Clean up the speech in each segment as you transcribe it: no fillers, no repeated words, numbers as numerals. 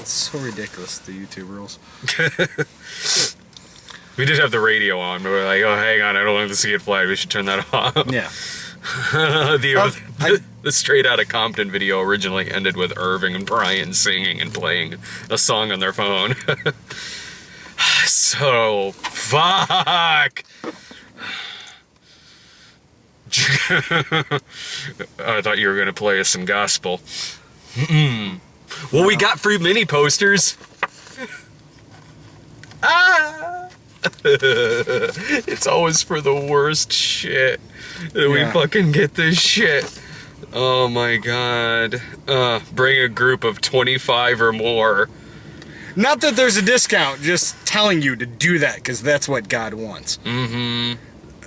It's so ridiculous, the YouTube rules. We did have the radio on, but we're like, oh, hang on, I don't want to see it flag. We should turn that off. Yeah. The Straight Outta Compton video originally ended with Irving and Brian singing and playing a song on their phone. So, fuck! I thought you were going to play us some gospel. Well, we got free mini posters. It's always for the worst shit that we fucking get this shit. Oh my god. Bring a group of 25 or more. Not that there's a discount, just telling you to do that, because that's what God wants.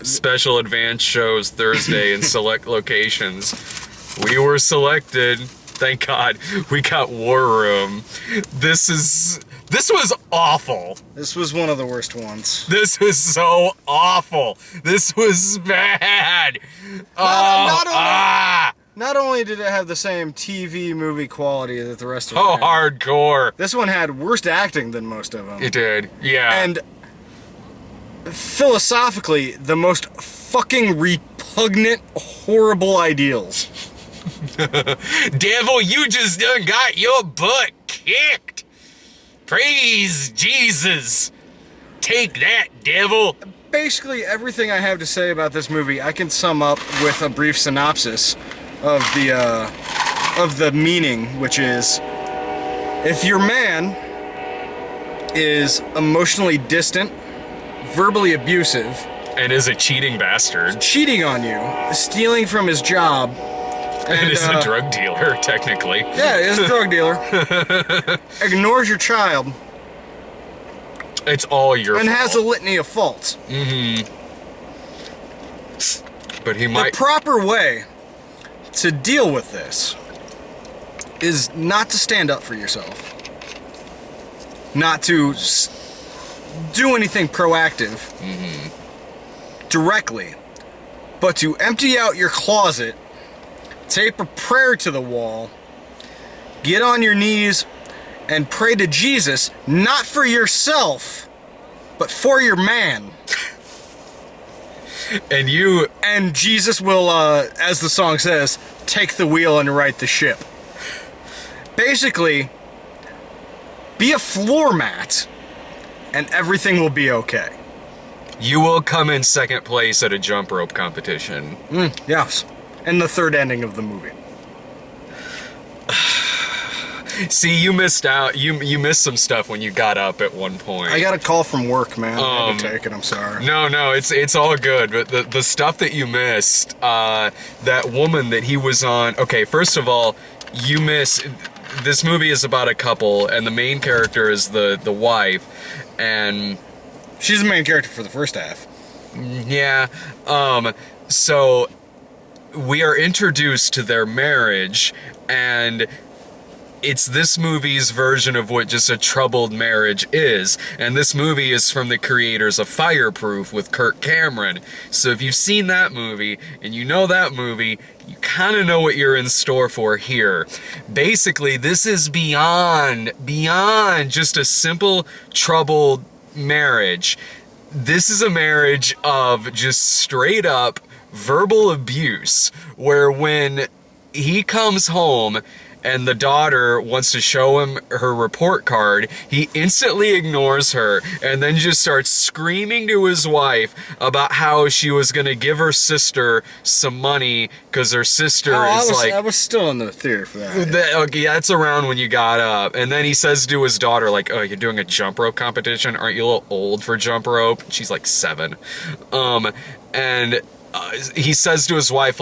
Special advance shows Thursday in select locations. We were selected. Thank God. We got War Room. This was awful. This was one of the worst ones. This was so awful. This was bad. Not only did it have the same TV movie quality that the rest of them had, hardcore. This one had worse acting than most of them. It did, yeah. And philosophically, the most fucking repugnant, horrible ideals. Devil, you just done got your butt kicked. Praise Jesus. Take that, devil. Basically, everything I have to say about this movie, I can sum up with a brief synopsis of the meaning, which is, if your man is emotionally distant, verbally abusive, and is a cheating bastard, cheating on you, stealing from his job, and is a drug dealer, technically. Yeah, he is a drug dealer. Ignores your child. It's all your fault. And has a litany of faults. But he might... The proper way to deal with this is not to stand up for yourself. Not to do anything proactive directly, but to empty out your closet, tape a prayer to the wall, get on your knees, and pray to Jesus, not for yourself, but for your man. And Jesus will, as the song says, take the wheel and right the ship. Basically, be a floor mat, and everything will be okay. You will come in second place at a jump rope competition. Yes. And the third ending of the movie. See, you missed out. You missed some stuff when you got up at one point. I got a call from work, man. I had to take it. I'm sorry. No, it's all good. But the stuff that you missed, that woman that he was on. Okay, first of all, you missed. This movie is about a couple, and the main character is the wife, and she's the main character for the first half. Yeah. So we are introduced to their marriage, and it's this movie's version of what just a troubled marriage is. And this movie is from the creators of Fireproof with Kirk Cameron. So if you've seen that movie, and you know that movie, you kind of know what you're in store for here. Basically, this is beyond just a simple troubled marriage. This is a marriage of just straight up verbal abuse, where when he comes home and the daughter wants to show him her report card, he instantly ignores her and then just starts screaming to his wife about how she was going to give her sister some money because her sister I was still in the theater for that. Okay, that's around when you got up. And then he says to his daughter, like, oh, you're doing a jump rope competition? Aren't you a little old for jump rope? She's like 7. And he says to his wife,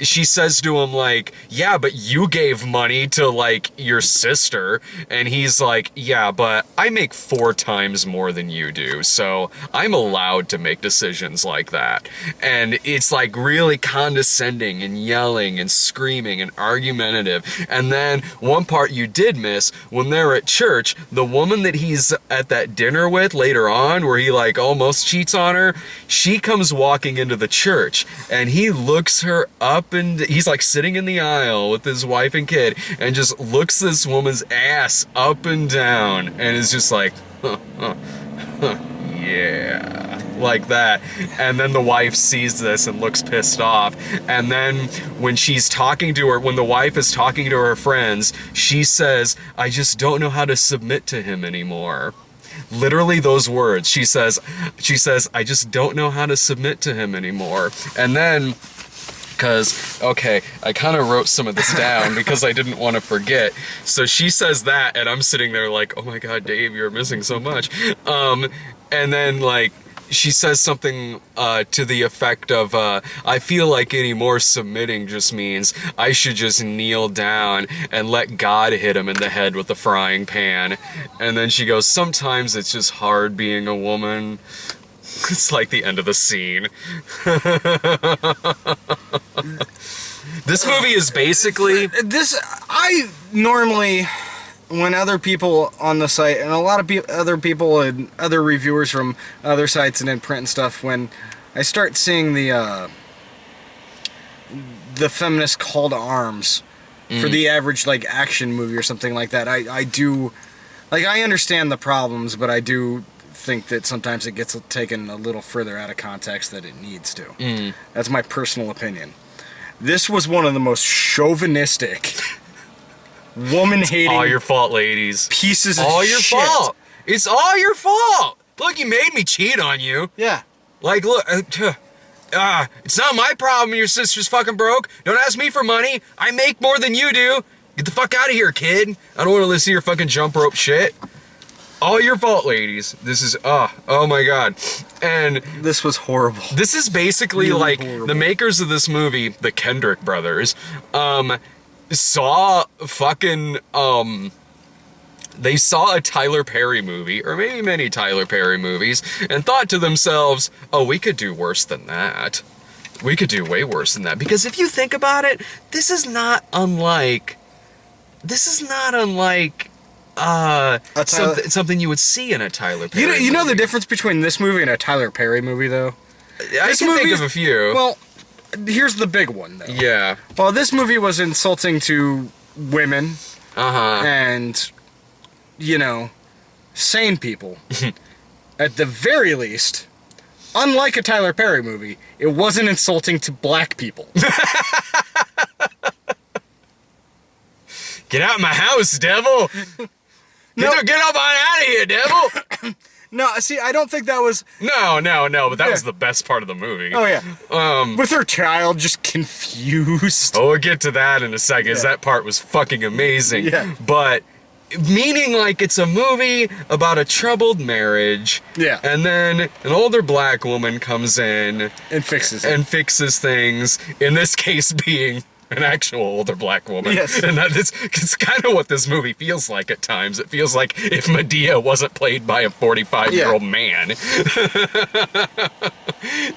she says to him, like, yeah, but you gave money to, like, your sister. And he's like, yeah, but I make 4 times more than you do, so I'm allowed to make decisions like that. And it's, like, really condescending and yelling and screaming and argumentative. And then one part you did miss, when they're at church, the woman that he's at that dinner with later on, where he, like, almost cheats on her, she comes walking walking into the church, and he looks her up, and he's like sitting in the aisle with his wife and kid, and just looks this woman's ass up and down, and is just like, yeah, like that. And then the wife sees this and looks pissed off. And then when the wife is talking to her friends, she says, I just don't know how to submit to him anymore. Literally those words. She says, I just don't know how to submit to him anymore. And then, I kind of wrote some of this down because I didn't want to forget. So she says that, and I'm sitting there like, oh my God, Dave, you're missing so much. And then, like, she says something to the effect of, I feel like any more submitting just means I should just kneel down and let God hit him in the head with the frying pan. And then she goes, sometimes it's just hard being a woman. It's like the end of the scene. This movie is basically... I normally... When other people on the site, and a lot of other people and other reviewers from other sites and in print and stuff, when I start seeing the feminist call to arms for the average, like, action movie or something like that, I do... Like, I understand the problems, but I do think that sometimes it gets taken a little further out of context than it needs to. That's my personal opinion. This was one of the most chauvinistic... woman-hating... All your fault, ladies. Pieces of shit. All your fault. It's all your fault. Look, you made me cheat on you. Yeah. Like, look, it's not my problem your sister's fucking broke. Don't ask me for money. I make more than you do. Get the fuck out of here, kid. I don't want to listen to your fucking jump rope shit. All your fault, ladies. This is, oh my God. And... This was horrible. This is basically really like, horrible. The makers of this movie, the Kendrick brothers, saw fucking, they saw a Tyler Perry movie, or maybe many Tyler Perry movies, and thought to themselves, oh, we could do worse than that. We could do way worse than that. Because if you think about it, this is not unlike something you would see in a Tyler Perry movie. You know the difference between this movie and a Tyler Perry movie, though? I can think of a few. Well, here's the big one, though. Yeah. Well, this movie was insulting to women. And, sane people. At the very least, unlike a Tyler Perry movie, it wasn't insulting to black people. Get out of my house, devil! Get up on out of here, devil! No, see, I don't think that was... No, but that was the best part of the movie. Oh, yeah. With her child just confused. Oh, we'll get to that in a second, 'cause that part was fucking amazing. Yeah. But, meaning like it's a movie about a troubled marriage. Yeah. And then an older black woman comes in... And fixes things, in this case being... an actual older black woman. Yes. And it's kind of what this movie feels like at times. It feels like if Medea wasn't played by a 45-year-old man.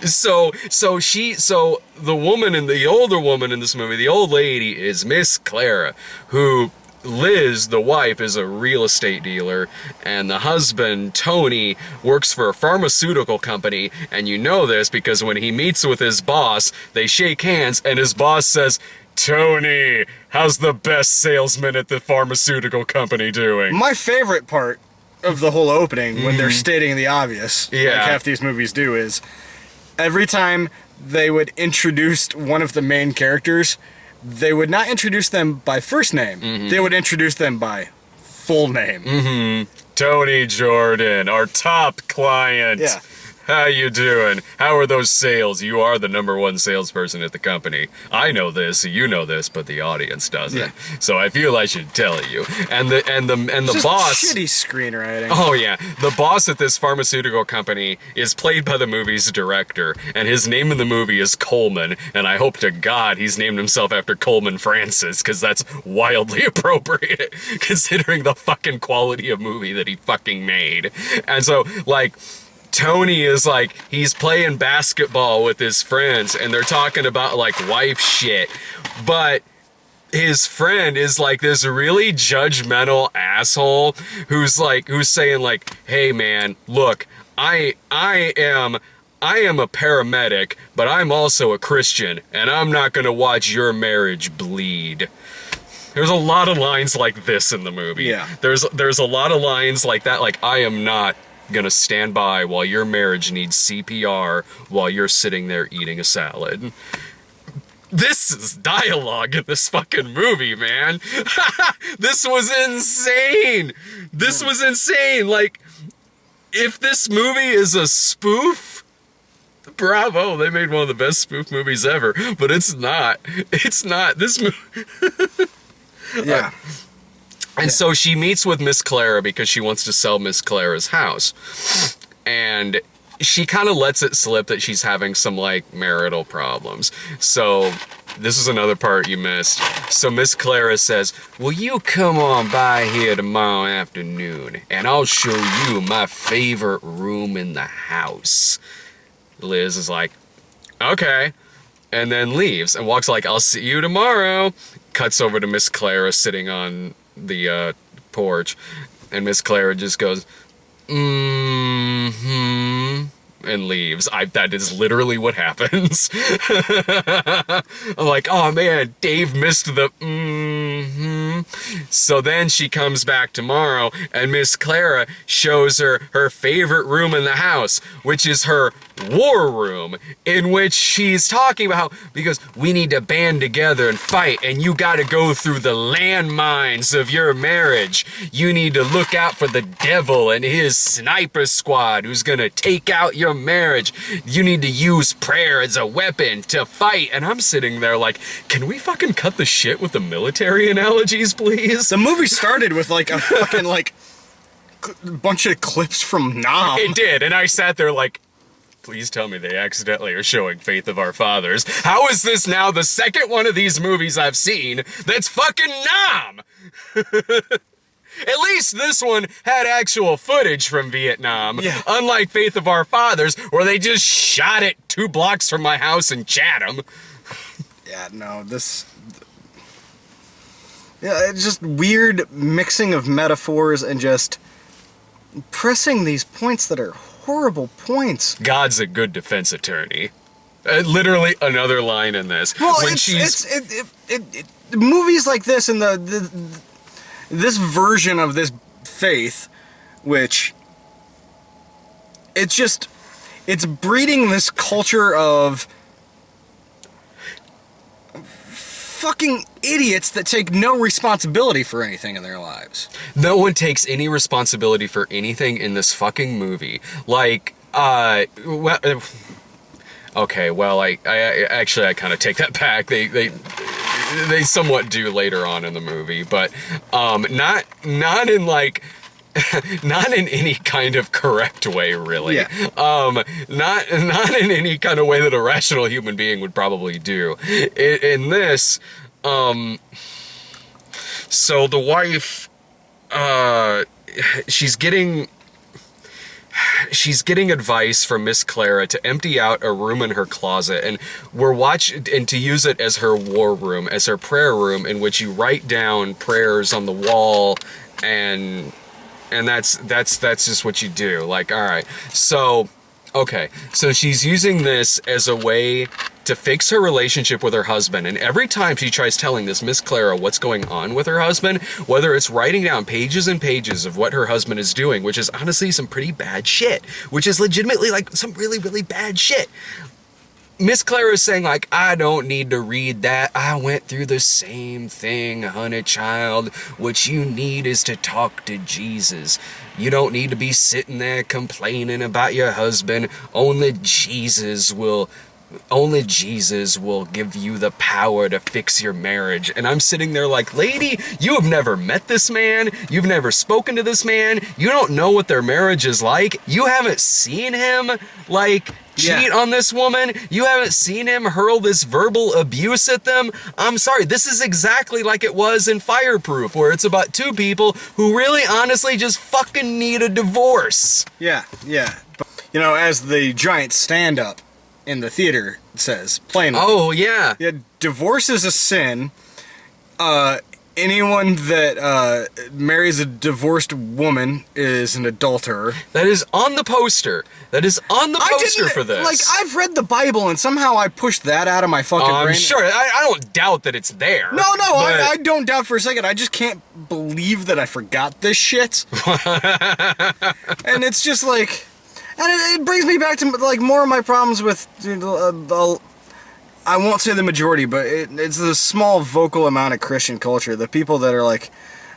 So the older woman in this movie, the old lady, is Miss Clara, who... Liz, the wife, is a real estate dealer, and the husband, Tony, works for a pharmaceutical company, and you know this because when he meets with his boss, they shake hands, and his boss says, Tony, how's the best salesman at the pharmaceutical company doing? My favorite part of the whole opening, when they're stating the obvious, like half these movies do, is every time they would introduce one of the main characters, they would not introduce them by first name. They would introduce them by full name. Tony Jordan, our top client. Yeah. How you doing? How are those sales? You are the #1 salesperson at the company. I know this, you know this, but the audience doesn't. Yeah. So I feel I should tell you. And the Just boss. shitty screenwriting. Oh yeah, the boss at this pharmaceutical company is played by the movie's director, and his name in the movie is Coleman. And I hope to God he's named himself after Coleman Francis, because that's wildly appropriate considering the fucking quality of movie that he fucking made. And so like. Tony is like, he's playing basketball with his friends and they're talking about like wife shit, but his friend is like this really judgmental asshole who's saying like, hey man, look, I am I am a paramedic, but I'm also a Christian, and I'm not gonna watch your marriage bleed. There's a lot of lines like this in the movie. Yeah. There's a lot of lines like that, like, I am not gonna stand by while your marriage needs CPR while you're sitting there eating a salad. This is dialogue in this fucking movie, man. This was insane. This was insane. Like, if this movie is a spoof, bravo, they made one of the best spoof movies ever. But it's not. It's not. This movie... Yeah. And so she meets with Miss Clara because she wants to sell Miss Clara's house. And she kind of lets it slip that she's having some, like, marital problems. So this is another part you missed. So Miss Clara says, will you come on by here tomorrow afternoon and I'll show you my favorite room in the house. Liz is like, okay. And then leaves and walks like, I'll see you tomorrow. Cuts over to Miss Clara sitting on the porch. And Miss Clara just goes, mm-hmm, and leaves. That is literally what happens. I'm like, oh man, Dave missed the mm-hmm. So then she comes back tomorrow and Miss Clara shows her her favorite room in the house, which is her war room, in which she's talking about how, because we need to band together and fight, and you gotta go through the landmines of your marriage. You need to look out for the devil and his sniper squad who's gonna take out your marriage. You need to use prayer as a weapon to fight. And I'm sitting there like, can we fucking cut the shit with the military analogies, please? The movie started with like a fucking like bunch of clips from Nam. It did, and I sat there like, please tell me they accidentally are showing Faith of Our Fathers. How is this now the second one of these movies I've seen that's fucking Nam? At least this one had actual footage from Vietnam. Yeah. Unlike Faith of Our Fathers, where they just shot it 2 blocks from my house in Chatham. Yeah, no, this... Yeah, it's just weird mixing of metaphors and just pressing these points that are horrible points. God's a good defense attorney. Literally another line in this. Well, when movies like this and this version of this faith, which it's breeding this culture of fucking idiots that take no responsibility for anything in their lives. No one takes any responsibility for anything in this fucking movie. Like, well, okay, well, I actually kind of take that back. They somewhat do later on in the movie, but not in like not in any kind of correct way, really. Yeah. Not in any kind of way that a rational human being would probably do. In this, so the wife, she's getting advice from Miss Clara to empty out a room in her closet, and and to use it as her war room, as her prayer room, in which you write down prayers on the wall, and that's just what you do. Like, all right, so okay, so she's using this as a way to fix her relationship with her husband, and every time she tries telling this Miss Clara what's going on with her husband, whether it's writing down pages and pages of what her husband is doing, which is honestly some pretty bad shit, which is legitimately like some really, really bad shit, Miss Clara is saying, like, I don't need to read that. I went through the same thing, honey child. What you need is to talk to Jesus. You don't need to be sitting there complaining about your husband. Only Jesus will give you the power to fix your marriage. And I'm sitting there like, lady, you have never met this man. You've never spoken to this man. You don't know what their marriage is like. You haven't seen him, like, cheat on this woman. You haven't seen him hurl this verbal abuse at them. I'm sorry, this is exactly like it was in Fireproof, where it's about 2 people who really honestly just fucking need a divorce. Yeah. But, you know, as the giant stand-up in the theater says plainly. Oh, yeah. Yeah, divorce is a sin. anyone that marries a divorced woman is an adulterer. That is on the poster. That is on the poster for this. Like, I've read the Bible, and somehow I pushed that out of my fucking brain. I'm sure. I don't doubt that it's there. No, I don't doubt for a second. I just can't believe that I forgot this shit. And it's just like... And it brings me back to, like, more of my problems with... I won't say the majority, but it's the small vocal amount of Christian culture. The people that are like,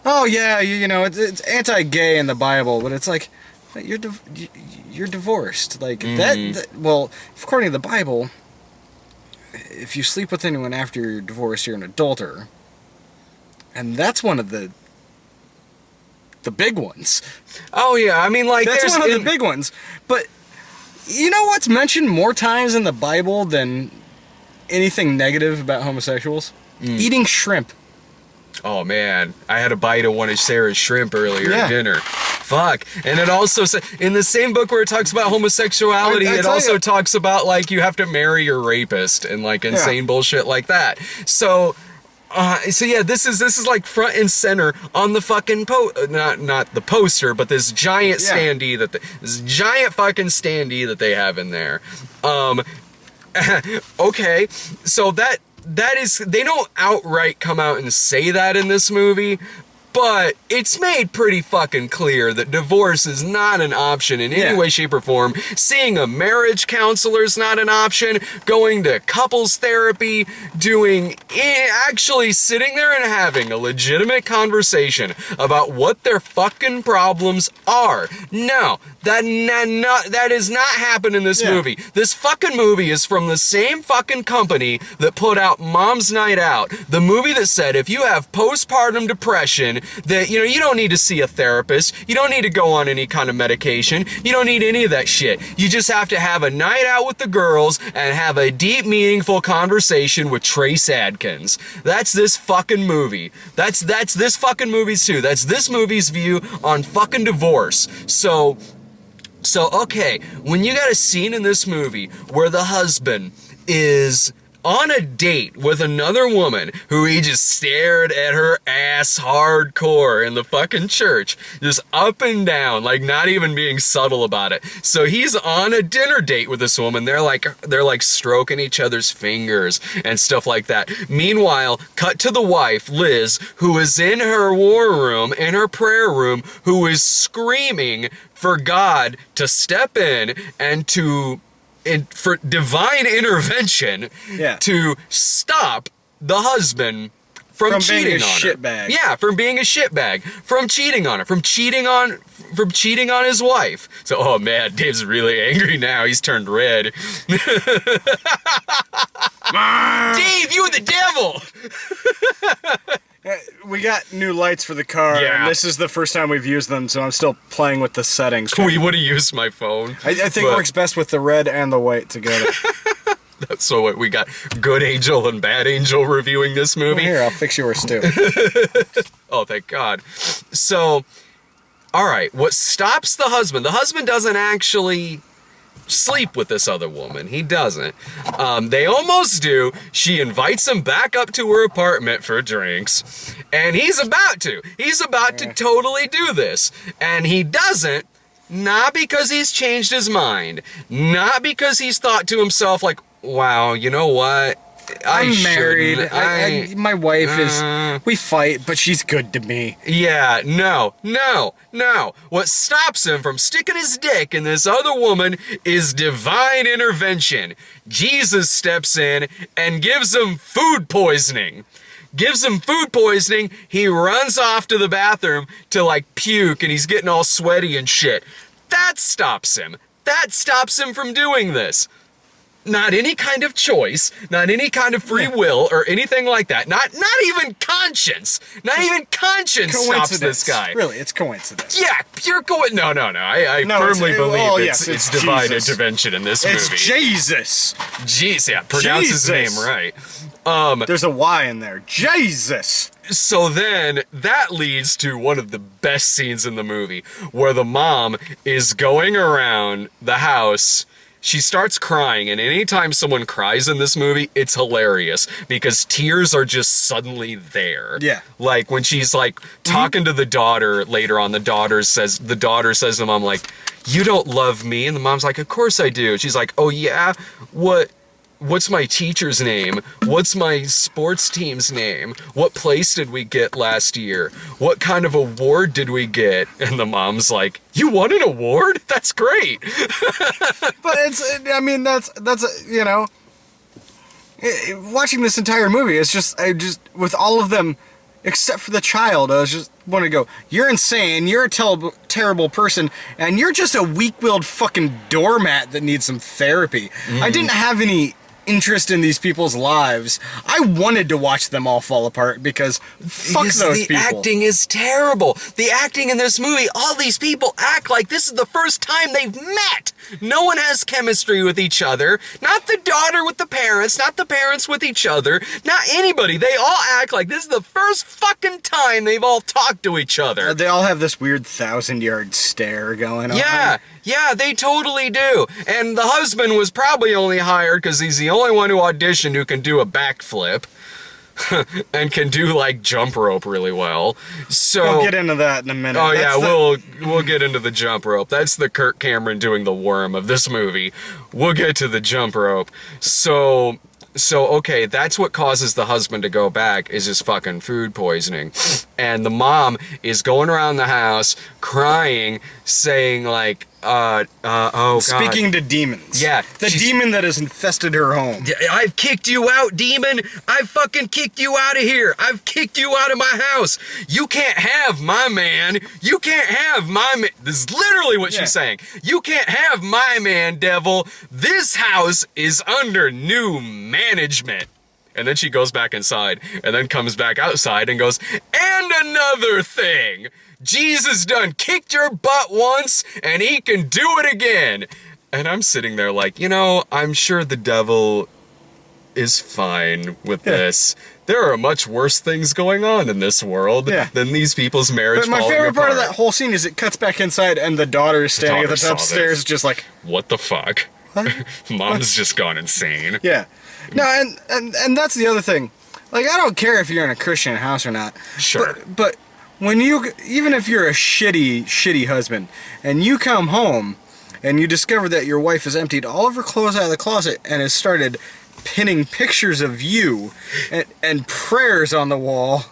oh yeah, you know, it's anti-gay in the Bible, but it's like, you're divorced. Like, that, well, according to the Bible, if you sleep with anyone after you're divorced, you're an adulterer. And that's one of the big ones. Oh yeah, I mean, like, that's one of the big ones. But you know what's mentioned more times in the Bible than anything negative about homosexuals? Eating shrimp. Oh man, I had a bite of one of Sarah's shrimp earlier at dinner. Fuck. And it also says, in the same book where it talks about homosexuality, it also talks about, like, you have to marry your rapist and, like, insane bullshit like that. So yeah, this is like front and center on the fucking not the poster, but this giant standee this giant fucking standee that they have in there. Okay, so that is, they don't outright come out and say that in this movie, but it's made pretty fucking clear that divorce is not an option in any way, shape, or form. Seeing a marriage counselor is not an option. Going to couples therapy, actually sitting there and having a legitimate conversation about what their fucking problems are. No, that does not happen in this movie. This fucking movie is from the same fucking company that put out Mom's Night Out, the movie that said if you have postpartum depression, that, you know, you don't need to see a therapist, you don't need to go on any kind of medication, you don't need any of that shit. You just have to have a night out with the girls and have a deep, meaningful conversation with Trace Adkins. That's this fucking movie. That's this fucking movie's too. That's this movie's view on fucking divorce. So okay, when you got a scene in this movie where the husband is on a date with another woman who he just stared at her ass hardcore in the fucking church, just up and down, like not even being subtle about it. So he's on a dinner date with this woman. They're like stroking each other's fingers and stuff like that. Meanwhile, cut to the wife, Liz, who is in her war room, in her prayer room, who is screaming for God to step in and for divine intervention to stop the husband from cheating on her. Shitbag. Yeah, from being a shitbag, from cheating on her, from cheating on his wife. So, oh man, Dave's really angry now. He's turned red. Dave, you and the devil. We got new lights for the car, and this is the first time we've used them, so I'm still playing with the settings. We would have used my phone. I think it works best with the red and the white together. So what, we got Good Angel and Bad Angel reviewing this movie? Well, here, I'll fix yours too. Oh, thank God. So, alright, what stops the husband doesn't actually sleep with this other woman. He doesn't. They almost do. She invites him back up to her apartment for drinks, and he's about to totally do this, and he doesn't. Not because he's changed his mind, not because he's thought to himself like, wow, you know what, I'm married. My wife is... We fight, but she's good to me. Yeah, no. What stops him from sticking his dick in this other woman is divine intervention. Jesus steps in and gives him food poisoning. He runs off to the bathroom to, like, puke, and he's getting all sweaty and shit. That stops him. That stops him from doing this. Not any kind of choice, not any kind of free will or anything like that. Not even conscience. Not even conscience stops this guy. Really, it's coincidence. Yeah, pure coincidence. No. I firmly believe it's divine intervention in this movie. It's Jesus. Jeez, yeah, pronounce his name right. There's a Y in there. Jesus. So then that leads to one of the best scenes in the movie, where the mom is going around the house She starts crying, and anytime someone cries in this movie, it's hilarious because tears are just suddenly there. Yeah. Like when she's like talking to the daughter later on, the daughter says to the mom, like, "You don't love me," and the mom's like, "Of course I do." She's like, "Oh yeah? What's my teacher's name? What's my sports team's name? What place did we get last year? What kind of award did we get?" And the mom's like, "You won an award? That's great." But you know, watching this entire movie, I just, with all of them, except for the child, I was just want to go, "You're insane, you're a terrible person, and you're just a weak-willed fucking doormat that needs some therapy." I didn't have any interest in these people's lives. I wanted to watch them all fall apart because fuck those people. The acting is terrible. The acting in this movie, all these people act like this is the first time they've met. No one has chemistry with each other. Not the daughter with the parents, not the parents with each other, not anybody. They all act like this is the first fucking time they've all talked to each other. They all have this weird 1,000-yard stare going on. Yeah, they totally do. And the husband was probably only hired because he's the only one who auditioned who can do a backflip. And can do like jump rope really well. So we'll get into that in a minute. Oh, we'll get into the jump rope. That's the Kirk Cameron doing the worm of this movie. We'll get to the jump rope. So okay, that's what causes the husband to go back is his fucking food poisoning. And the mom is going around the house crying, saying like, oh God. Speaking to demons. Yeah. The demon that has infested her home. "I've kicked you out, demon. I've fucking kicked you out of here. I've kicked you out of my house. You can't have my man. You can't have my man." This is literally what she's saying. "You can't have my man, devil. This house is under new management." And then she goes back inside and then comes back outside and goes, "And another thing. Jesus done kicked your butt once and he can do it again." And I'm sitting there like, you know, I'm sure the devil is fine with this. There are much worse things going on in this world than these people's marriage falling apart. But my favorite part of that whole scene is it cuts back inside and the daughter is standing at the top stairs just like, what the fuck? What? Mom's just gone insane. Yeah. No, and that's the other thing. Like, I don't care if you're in a Christian house or not. Sure. But when even if you're a shitty husband, and you come home, and you discover that your wife has emptied all of her clothes out of the closet and has started pinning pictures of you and prayers on the wall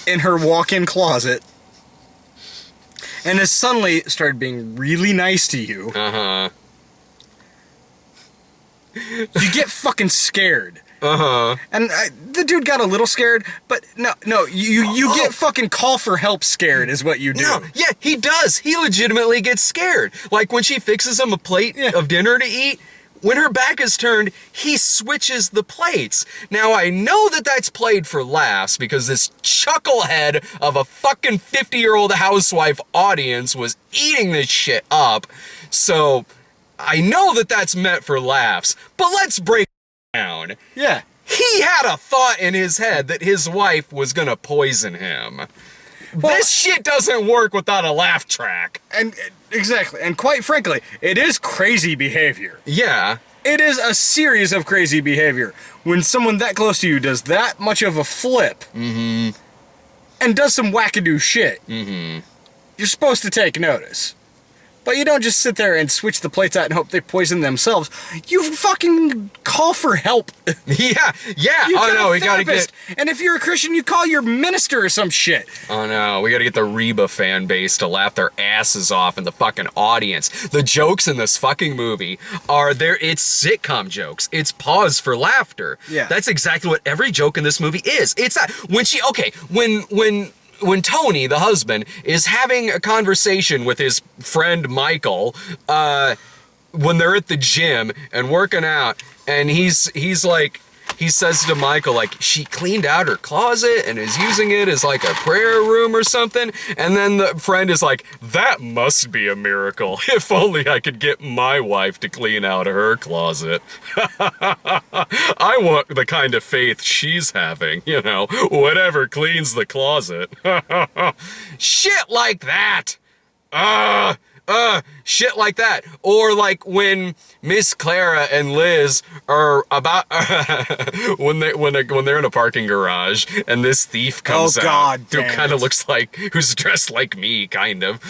in her walk-in closet, and has suddenly started being really nice to you. You get fucking scared. And the dude got a little scared, but no, you get fucking call for help scared is what you do. No, yeah, he does. He legitimately gets scared. Like when she fixes him a plate of dinner to eat, when her back is turned, he switches the plates. Now, I know that that's played for laughs because this chucklehead of a fucking 50-year-old housewife audience was eating this shit up. So I know that that's meant for laughs, but let's break it down. Yeah. He had a thought in his head that his wife was gonna poison him. Well, this shit doesn't work without a laugh track. And exactly, and quite frankly, it is crazy behavior. Yeah. It is a series of crazy behavior. When someone that close to you does that much of a flip, and does some wackadoo shit, you're supposed to take notice. But you don't just sit there and switch the plates out and hope they poison themselves. You fucking call for help. Yeah. We gotta get... And if you're a Christian, you call your minister or some shit. Oh no, we gotta get the Reba fan base to laugh their asses off in the fucking audience. The jokes in this fucking movie are there. It's sitcom jokes. It's pause for laughter. Yeah. That's exactly what every joke in this movie is. It's that when Tony, the husband, is having a conversation with his friend Michael, when they're at the gym and working out, and he says to Michael, like, she cleaned out her closet and is using it as like a prayer room or something, and then the friend is like, that must be a miracle. If only I could get my wife to clean out her closet. I want the kind of faith she's having, you know, whatever cleans the closet. Shit like that. Shit like that. Or like when Miss Clara and Liz are about when they're in a parking garage and this thief comes out who kind of looks like, who's dressed like me, kind of.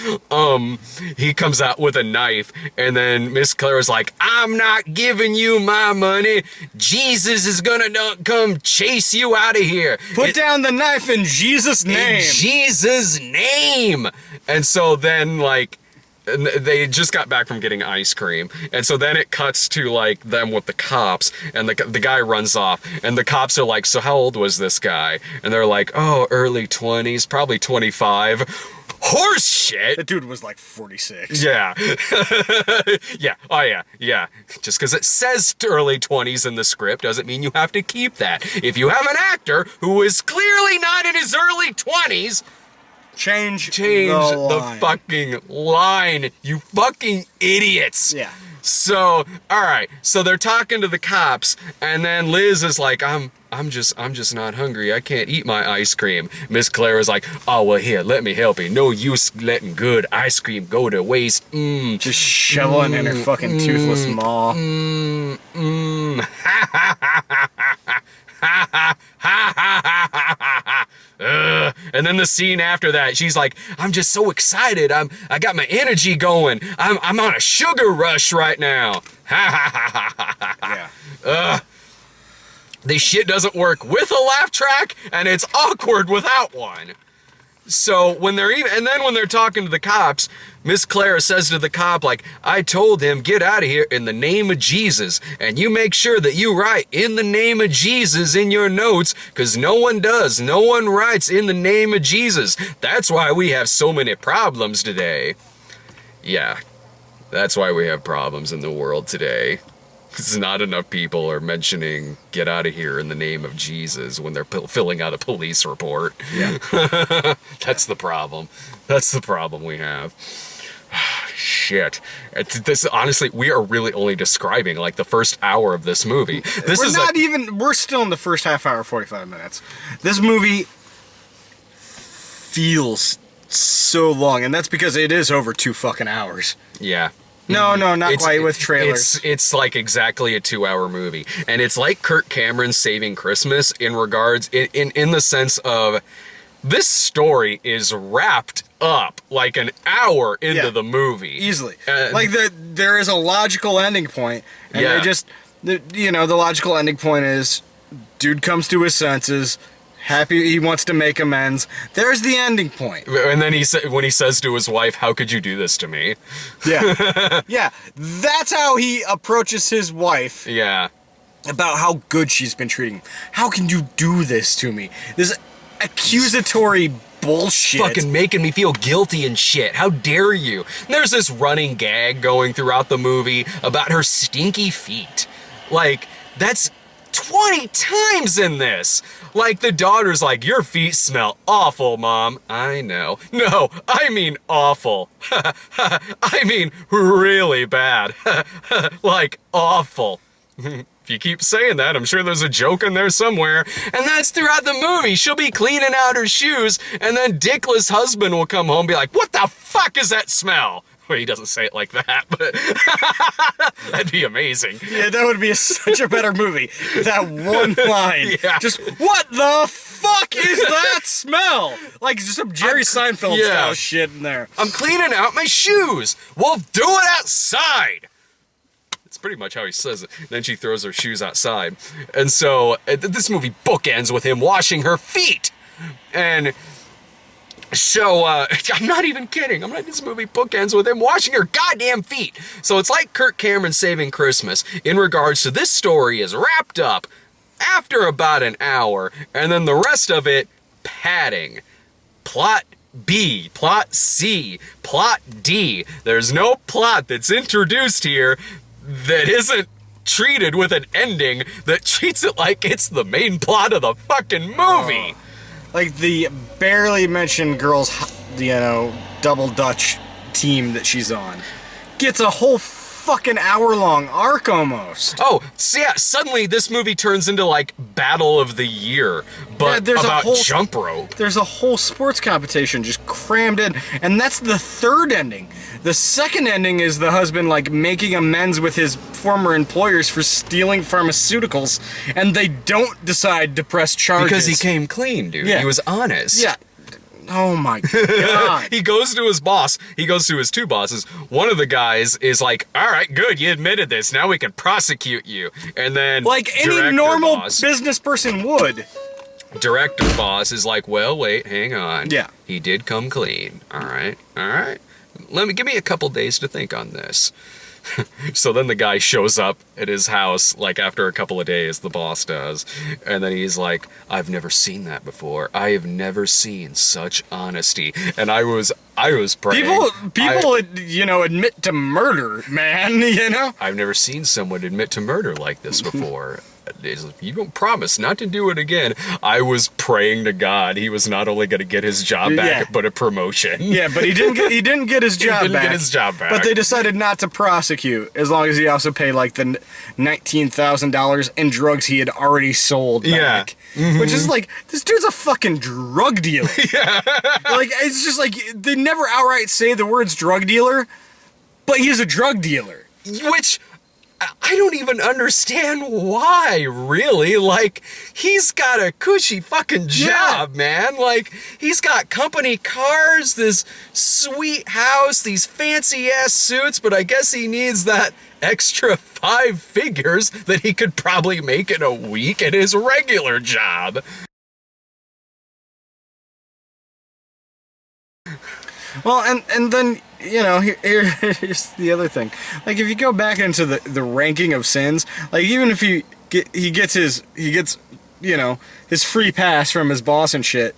He comes out with a knife, and then Miss Clara's like, I'm not giving you my money. Jesus is gonna come chase you out of here. Put down the knife in Jesus' name. In Jesus' name. And so then, like, they just got back from getting ice cream, and so then it cuts to like them with the cops, and the guy runs off, and the cops are like, so how old was this guy? And they're like, oh, early 20s, probably 25. Horse shit. The dude was like 46. Yeah. Yeah. Oh yeah. Yeah. Just because it says early 20s in the script doesn't mean you have to keep that. If you have an actor who is clearly not in his early 20s, Change the fucking line, you fucking idiots. Yeah. So, all right. So they're talking to the cops, and then Liz is like, I'm just not hungry. I can't eat my ice cream. Miss Clara's like, oh, well, here, let me help you. No use letting good ice cream go to waste. Just shoveling in her fucking toothless maw. And then the scene after that, she's like, I'm just so excited. I got my energy going. I'm on a sugar rush right now. Yeah. This shit doesn't work with a laugh track, and it's awkward without one. So when they're talking to the cops, Miss Clara says to the cop, like, I told him, get out of here in the name of Jesus, and you make sure that you write in the name of Jesus in your notes, because no one does. No one writes in the name of Jesus. That's why we have so many problems today. Yeah, that's why we have problems in the world today. Because not enough people are mentioning get out of here in the name of Jesus when they're filling out a police report. Yeah. That's the problem. That's the problem we have. Shit. This, honestly, we are really only describing like the first hour of this movie. We're still in the first half hour, 45 minutes. This movie feels so long, and that's because it is over 2 fucking hours. Yeah. No, not quite with trailers. It's like exactly a 2-hour movie. And it's like Kirk Cameron's Saving Christmas in regards, in the sense of, this story is wrapped up like an hour into the movie. Easily. There is a logical ending point, and the logical ending point is, dude comes to his senses, happy, he wants to make amends. There's the ending point. And then when he says to his wife, how could you do this to me? Yeah. Yeah. That's how he approaches his wife. Yeah. About how good she's been treating him. How can you do this to me? This accusatory bullshit. Fucking making me feel guilty and shit. How dare you? And there's this running gag going throughout the movie about her stinky feet. Like, that's 20 times in this. Like, the daughter's like, your feet smell awful, Mom. I know. No, I mean awful. I mean really bad. Like, awful. If you keep saying that, I'm sure there's a joke in there somewhere. And that's throughout the movie. She'll be cleaning out her shoes, and then Dickless husband will come home and be like, what the fuck is that smell? Well, he doesn't say it like that, but that'd be amazing. Yeah, that would be such a better movie. That one line. Yeah. Just, what the fuck is that smell? Like, just some Jerry Seinfeld style shit in there. I'm cleaning out my shoes. We'll do it outside. That's pretty much how he says it. Then she throws her shoes outside. And so, this movie bookends with him washing her feet. And so, I'm not even kidding. This movie bookends with him washing her goddamn feet. So it's like Kirk Cameron Saving Christmas in regards to this story is wrapped up after about an hour, and then the rest of it, padding. Plot B, plot C, plot D. There's no plot that's introduced here that isn't treated with an ending that treats it like it's the main plot of the fucking movie. Like the barely mentioned girls, double Dutch team that she's on gets a whole fucking hour-long arc almost. Oh, so yeah, suddenly this movie turns into like Battle of the Year, but about jump rope. There's a whole sports competition just crammed in, and that's the third ending. The second ending is the husband like making amends with his former employers for stealing pharmaceuticals, and they don't decide to press charges. Because he came clean, dude. Yeah. He was honest. Yeah. Oh my God. He goes to his boss. He goes to his two bosses. One of the guys is like, all right, good, you admitted this. Now we can prosecute you. And then like any normal business person would. Director boss is like, well, wait, hang on. Yeah. He did come clean. All right. Give me a couple days to think on this. So then the guy shows up at his house, like after a couple of days, the boss does. And then he's like, I've never seen that before. I have never seen such honesty. And I was praying. People, admit to murder, man, I've never seen someone admit to murder like this before. You don't promise not to do it again. I was praying to God he was not only going to get his job back, but a promotion. Yeah, but he didn't get his job back. But they decided not to prosecute as long as he also paid like the $19,000 in drugs he had already sold back. Yeah. Mm-hmm. Which is like, this dude's a fucking drug dealer. Yeah. Like, it's just like, they never outright say the words drug dealer, but he's a drug dealer. Which, I don't even understand why, really. Like, he's got a cushy fucking job, man. Like, he's got company cars, this sweet house, these fancy-ass suits, but I guess he needs that extra 5 figures that he could probably make in a week at his regular job. Well, and then, here's the other thing. Like, if you go back into the ranking of sins, like, even if he gets his free pass from his boss and shit,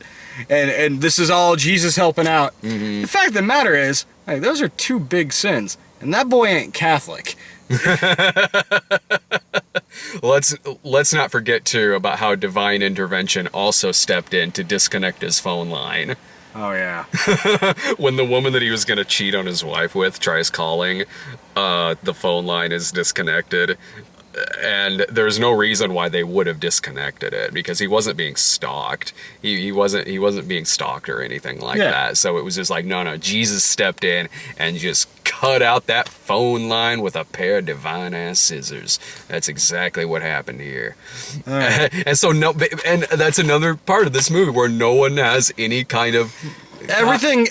and this is all Jesus helping out, the fact of the matter is, like, those are 2 big sins, and that boy ain't Catholic. Let's not forget, too, about how divine intervention also stepped in to disconnect his phone line. Oh, yeah. When the woman that he was going to cheat on his wife with tries calling, the phone line is disconnected. And there's no reason why they would have disconnected it, because he wasn't being stalked. He wasn't being stalked or anything like that. So it was just like, no, Jesus stepped in and just cut out that phone line with a pair of divine-ass scissors. That's exactly what happened here. And so and that's another part of this movie where no one has any kind of... Everything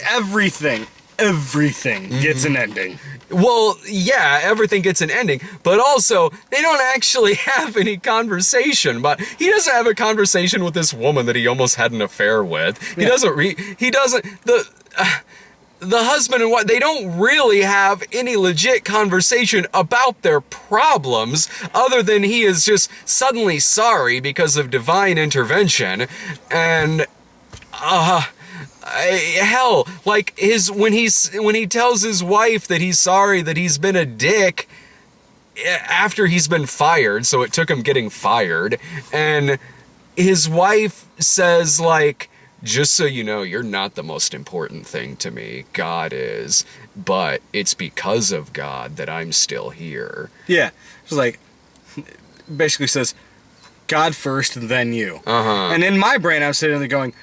gets an ending. Well, yeah, everything gets an ending, but also, they don't actually have any conversation. But he doesn't have a conversation with this woman that he almost had an affair with. He doesn't, the husband and wife, they don't really have any legit conversation about their problems, other than he is just suddenly sorry because of divine intervention, and, hell, like when he tells his wife that he's sorry that he's been a dick after he's been fired, so it took him getting fired, and his wife says, like, just so you know, you're not the most important thing to me. God is, but it's because of God that I'm still here. Yeah, it's like, basically says, God first, then you. And in my brain, I'm sitting there going,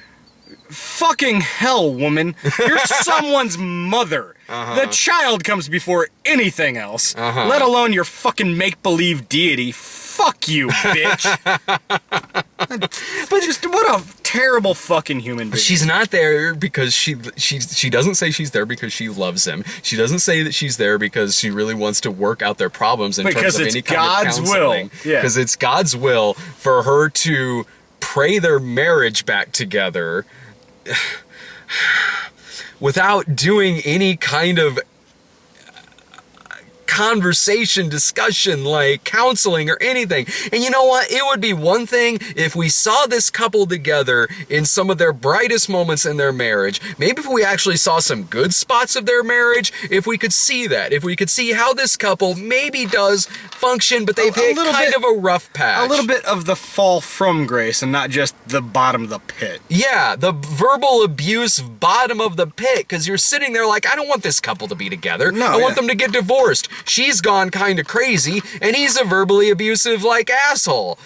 fucking hell, woman. You're someone's mother. The child comes before anything else, let alone your fucking make-believe deity. Fuck you, bitch. But just what a terrible fucking human being. She's not there because she doesn't say she's there because she loves him. She doesn't say that she's there because she really wants to work out their problems in terms of any kind of counseling. Because it's God's will for her to pray their marriage back together without doing any kind of conversation, discussion, like counseling or anything. And you know what? It would be one thing if we saw this couple together in some of their brightest moments in their marriage. Maybe if we actually saw some good spots of their marriage, if we could see that, if we could see how this couple maybe does function, but they've hit kind of a rough patch. A little bit of the fall from grace and not just the bottom of the pit. Yeah, the verbal abuse bottom of the pit, because you're sitting there like, I don't want this couple to be together. No, I want them to get divorced. she's gone kind of crazy, and he's a verbally abusive, like, asshole.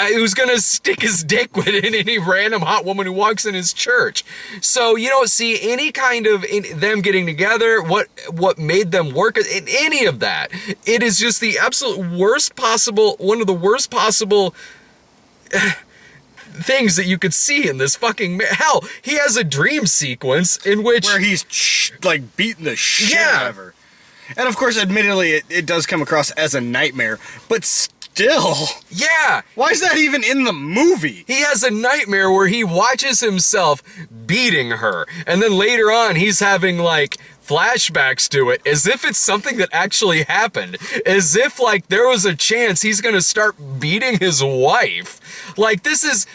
Who's gonna stick his dick with any random hot woman who walks in his church. So you don't see any kind of them getting together, what made them work, in any of that. It is just the absolute worst possible, one of the worst possible things that you could see in this fucking... Hell, he has a dream sequence in which... Where he's, like, beating the shit out of her. And of course, admittedly, it does come across as a nightmare, but still. Yeah. Why is that even in the movie? He has a nightmare where he watches himself beating her. And then later on, he's having, like, flashbacks to it as if it's something that actually happened. As if, like, there was a chance he's gonna start beating his wife. Like, this is...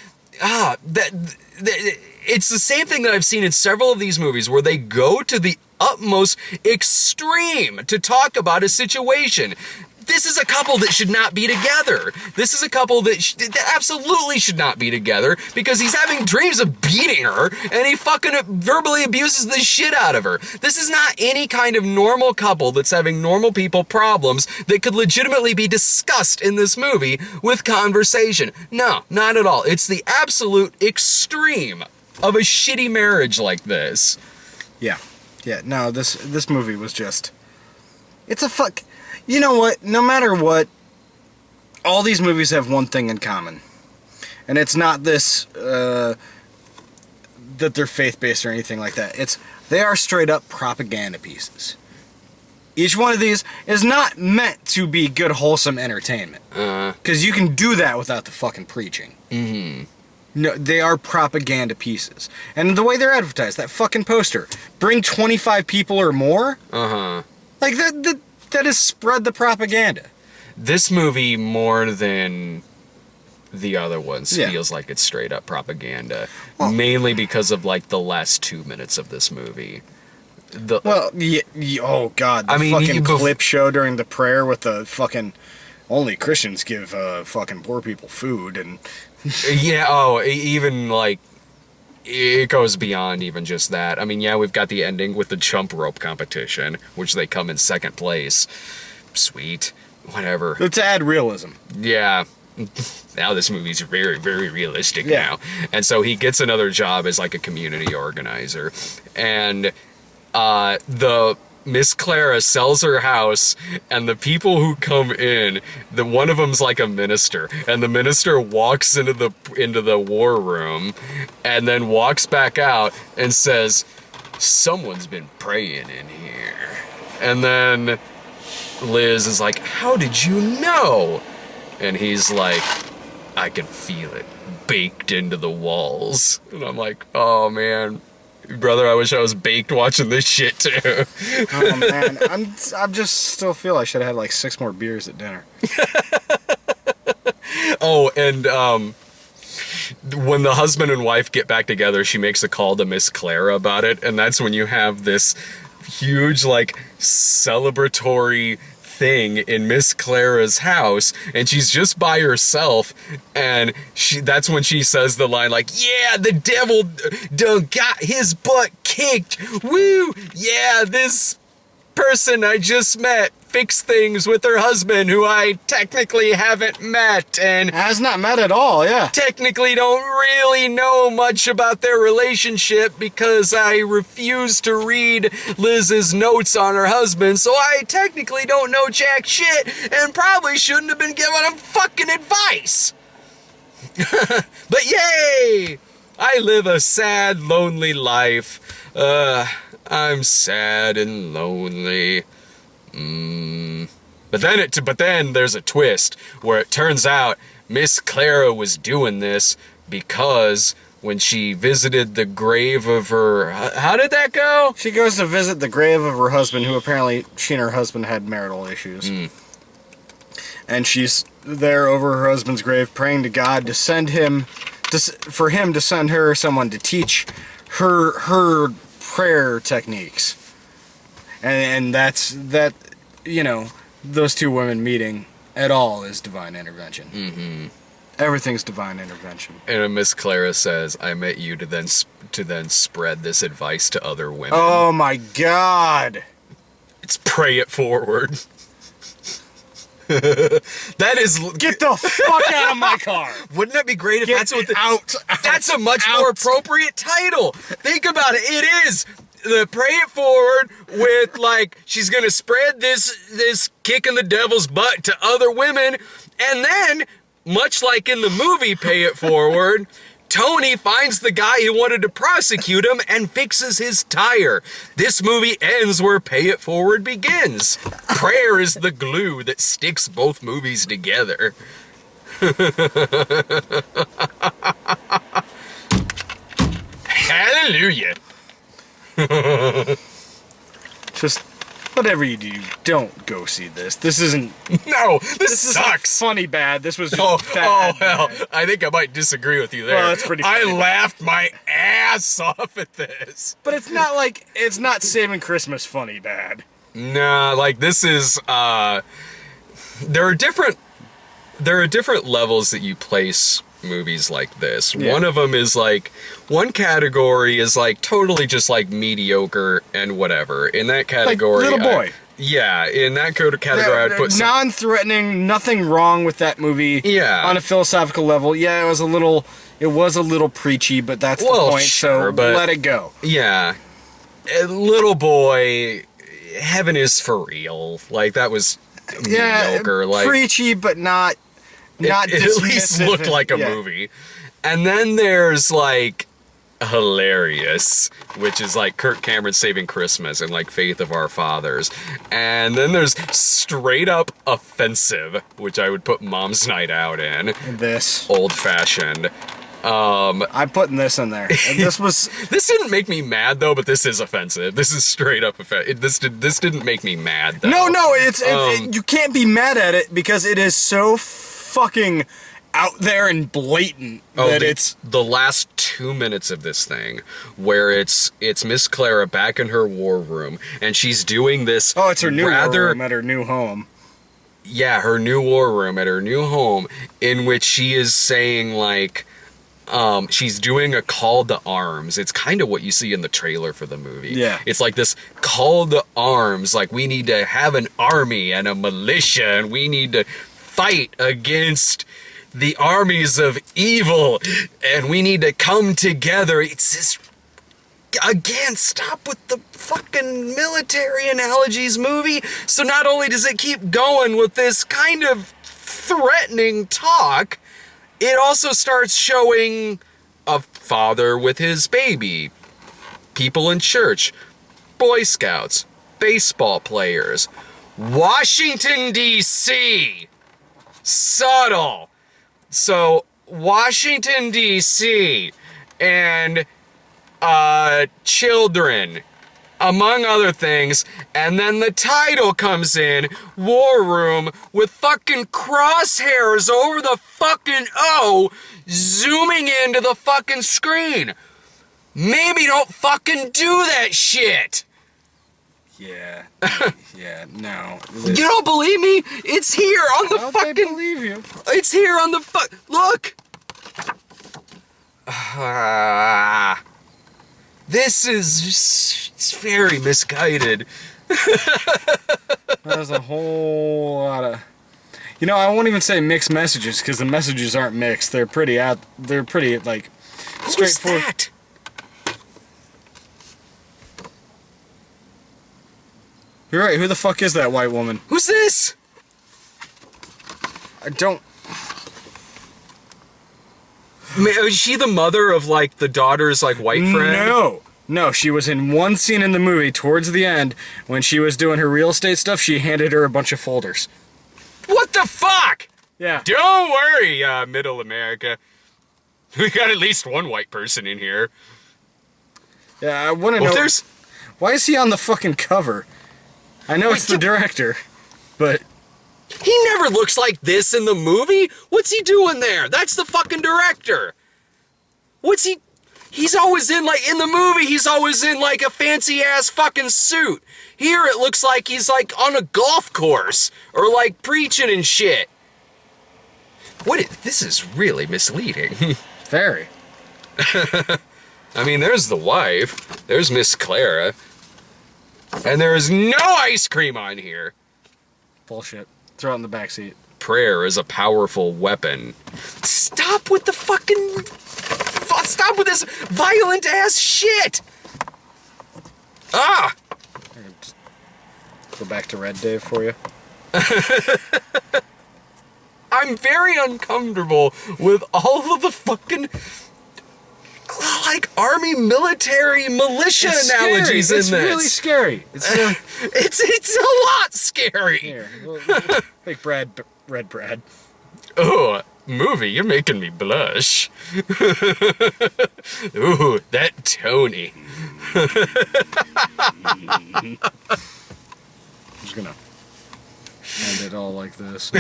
it's the same thing that I've seen in several of these movies where they go to the utmost extreme to talk about a situation. This is a couple that should not be together. This is a couple that absolutely should not be together because he's having dreams of beating her and he fucking verbally abuses the shit out of her. This is not any kind of normal couple that's having normal people problems that could legitimately be discussed in this movie with conversation. No, not at all. It's the absolute extreme of a shitty marriage like this. Yeah. Yeah, no, this movie was just... It's a fuck... You know what? No matter what, all these movies have one thing in common. And it's not this, that they're faith-based or anything like that. They are straight-up propaganda pieces. Each one of these is not meant to be good, wholesome entertainment. Because you can do that without the fucking preaching. Mm-hmm. No, they are propaganda pieces. And the way they're advertised, that fucking poster, bring 25 people or more? Uh-huh. Like, that has spread the propaganda. This movie, more than the other ones, feels like it's straight up propaganda. Well, mainly because of, like, the last 2 minutes of this movie. Oh, God. The fucking clip show during the prayer with the fucking... Only Christians give fucking poor people food, and... Yeah, even, like... It goes beyond even just that. I mean, yeah, we've got the ending with the jump rope competition, which they come in second place. Sweet. Whatever. To add realism. Yeah. Now this movie's very, very realistic now. And so he gets another job as, like, a community organizer. And the Miss Clara sells her house, and the people who come in, one of them's like a minister, and the minister walks into the war room, and then walks back out and says, "Someone's been praying in here." And then Liz is like, "How did you know?" And he's like, "I can feel it baked into the walls." And I'm like, oh man. Brother, I wish I was baked watching this shit too. Oh man, I'm just still feel I should have had like 6 more beers at dinner. Oh, and when the husband and wife get back together, she makes a call to Miss Clara about it, and that's when you have this huge, like, celebratory thing in Miss Clara's house, and she's just by herself, and that's when she says the line like, "Yeah, the devil done got his butt kicked. Woo! Yeah, this person I just met fixed things with her husband, who I technically haven't met, and has not met at all, yeah. Technically don't really know much about their relationship because I refuse to read Liz's notes on her husband, so I technically don't know jack shit and probably shouldn't have been giving him fucking advice." But yay! I live a sad, lonely life. I'm sad and lonely. But then there's a twist where it turns out Miss Clara was doing this because when she visited the grave of her... How did that go? She goes to visit the grave of her husband, who apparently she and her husband had marital issues. And she's there over her husband's grave praying to God to send him... for him to send her someone to teach her prayer techniques. And that's... that, you know... Those two women meeting at all is divine intervention. Mm-hmm. Everything's divine intervention. And Miss Clara says, "I met you to then spread this advice to other women." Oh my God! It's pray it forward. That is... Get the fuck out of my car. Wouldn't that be great if Get that's what out. That's a much out. more appropriate title. Think about it. It is the Pray It Forward with, like, she's gonna spread this kick in the devil's butt to other women, and then, much like in the movie Pay It Forward, Tony finds the guy who wanted to prosecute him and fixes his tire. This movie ends where Pay It Forward begins. Prayer is the glue that sticks both movies together. Hallelujah. Just whatever you do, don't go see this. This isn't. No, this Isn't sucks. funny bad. This was just Oh bad. hell! bad. I think I might disagree with you there. Well, that's pretty I funny. laughed my ass off at this. But it's not like it's not Saving Christmas funny bad. Nah, like this is. There are different levels that you place movies like this. Yeah. One of them is like, one category is like totally just like mediocre and whatever. In that category, Little Boy. In that category, I'd put some, non-threatening, nothing wrong with that movie. Yeah. On a philosophical level, yeah, it was a little preachy, but that's the Well, point. sure, so but- let it go. yeah, Little Boy, Heaven is for Real. Like that was mediocre. Like preachy, but not it at least dismissive. looked like a Yeah. movie. And then there's like Hilarious, which is like Kirk Cameron Saving Christmas and like Faith of Our Fathers. And then there's straight up offensive, which I would put Mom's Night Out in. This. Old fashioned. I'm putting this in there. And this was This didn't make me mad though, but this is offensive. This is straight up offensive. This didn't make me mad though. no. You can't be mad at it because it is so fucking out there and blatant that it's the last 2 minutes of this thing where it's Miss Clara back in her war room and she's doing this. oh, it's her new war rather room at her new home. yeah, her new war room at her new home, in which she is saying like she's doing a call to arms. It's kind of what you see in the trailer for the movie. Yeah. It's like this call to arms, like we need to have an army and a militia and we need to fight against the armies of evil and we need to come together. It's this, again, stop with the fucking military analogies, movie. So not only does it keep going with this kind of threatening talk, it also starts showing a father with his baby, people in church, Boy Scouts, baseball players, Washington, D.C. Subtle. So, Washington, D.C. and children, among other things, and then the title comes in, War Room, with fucking crosshairs over the fucking O, zooming into the fucking screen. Maybe don't fucking do that shit. Yeah. Yeah, no. You don't believe me? It's here on the Well, fucking... they believe you. It's here on the look! Ah, this is just, it's very misguided. There's a whole lot of... You know, I won't even say mixed messages, because the messages aren't mixed. They're pretty, like, Who's straightforward. that? You're right, who the fuck is that white woman? Who's this? I don't... Is she the mother of, like, the daughter's, like, white friend? No, she was in one scene in the movie towards the end when she was doing her real estate stuff. She handed her a bunch of folders. What the fuck? Yeah. Don't worry, Middle America. We got at least one white person in here. Yeah, I want to Well, know... there's... Why is he on the fucking cover? I know it's the director, but... He never looks like this in the movie. What's he doing there? That's the fucking director. What's he... He's always in, like, in the movie, he's always in, like, a fancy-ass fucking suit. Here it looks like he's, like, on a golf course. Or, like, preaching and shit. This is really misleading. Very. I mean, there's the wife. There's Miss Clara. And there is no ice cream on here. Bullshit. Throw it in the back seat. Prayer is a powerful weapon. Stop with the fucking... Stop with this violent-ass shit! Ah! Just go back to Red Dave for you. I'm very uncomfortable with all of the fucking... like army, military, militia analogies in this. It's really scary. It's a lot scary. Here, like Red Brad. Oh, movie, you're making me blush. Ooh, that Tony. I'm just gonna end it all like this.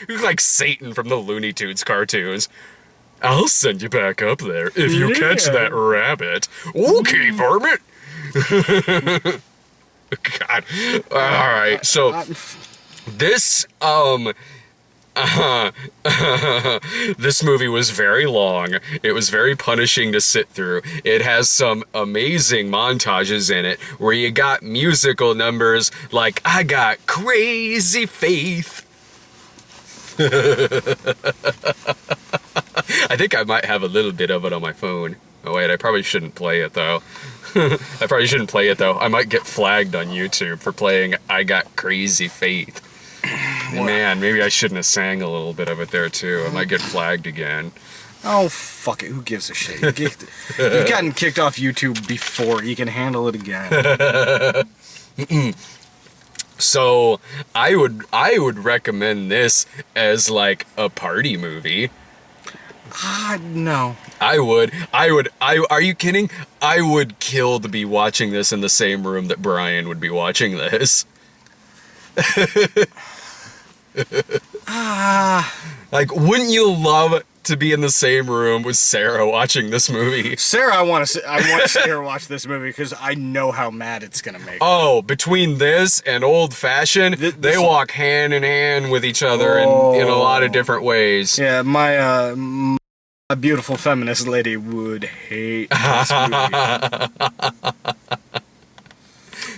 You look like Satan from the Looney Tunes cartoons. I'll send you back up there if you catch that rabbit. Okay, varmint. God. All right. So this this movie was very long. It was very punishing to sit through. It has some amazing montages in it where you got musical numbers like I Got Crazy Faith. I think I might have a little bit of it on my phone. Oh wait, I probably shouldn't play it though. I might get flagged on YouTube for playing I Got Crazy Faith. Man, maybe I shouldn't have sang a little bit of it there too. I might get flagged again. Oh, fuck it. Who gives a shit? You've gotten kicked off YouTube before. You can handle it again. So I would recommend this as like a party movie. No. Are you kidding? I would kill to be watching this in the same room that Brian would be watching this. Like, wouldn't you love to be in the same room with Sarah watching this movie? Sarah, I want Sarah watch this movie because I know how mad it's gonna make. Oh, between this and Old Fashioned, they walk hand in hand with each other in a lot of different ways. Yeah, my beautiful feminist lady would hate this movie.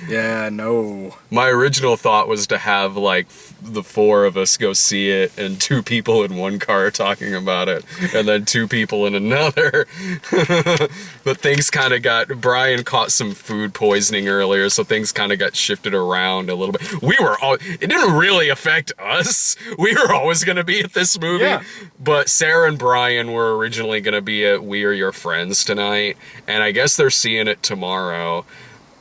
Yeah, no. My original thought was to have, like, the four of us go see it and 2 people in one car talking about it, and then 2 people in another. But things kind of Brian caught some food poisoning earlier, so things kind of got shifted around a little bit. It didn't really affect us. We were always going to be at this movie. Yeah. But Sarah and Brian were originally going to be at We Are Your Friends tonight, and I guess they're seeing it tomorrow.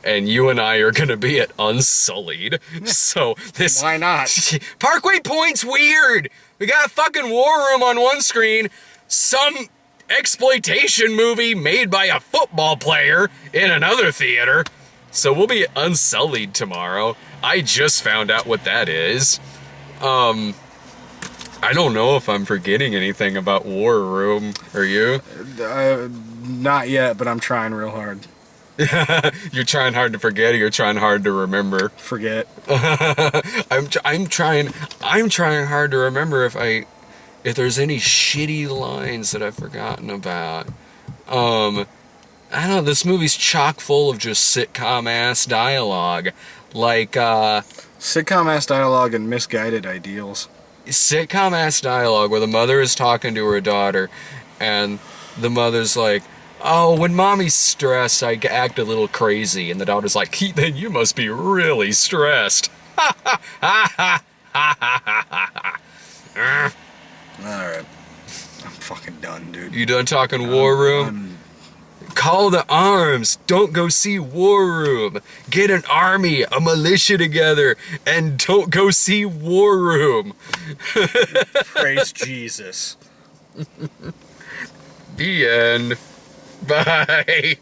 And you and I are gonna be at Unsullied. So this... Why not? Parkway Point's weird! We got a fucking war room on one screen, some exploitation movie made by a football player in another theater. So we'll be at Unsullied tomorrow. I just found out what that is. I don't know if I'm forgetting anything about War Room. Are you? Not yet, but I'm trying real hard. You're trying hard to forget, or you're trying hard to remember? Forget. I'm trying hard to remember if there's any shitty lines that I've forgotten about. I don't know, this movie's chock full of just sitcom ass dialogue. Like Sitcom ass dialogue and misguided ideals. Sitcom ass dialogue where the mother is talking to her daughter and the mother's like, oh, when mommy's stressed, I act a little crazy. And the daughter's like, then you must be really stressed. Alright. I'm fucking done, dude. You done talking War Room? Call the arms. Don't go see War Room. Get an army, a militia together, and don't go see War Room. Praise Jesus. The end. Bye.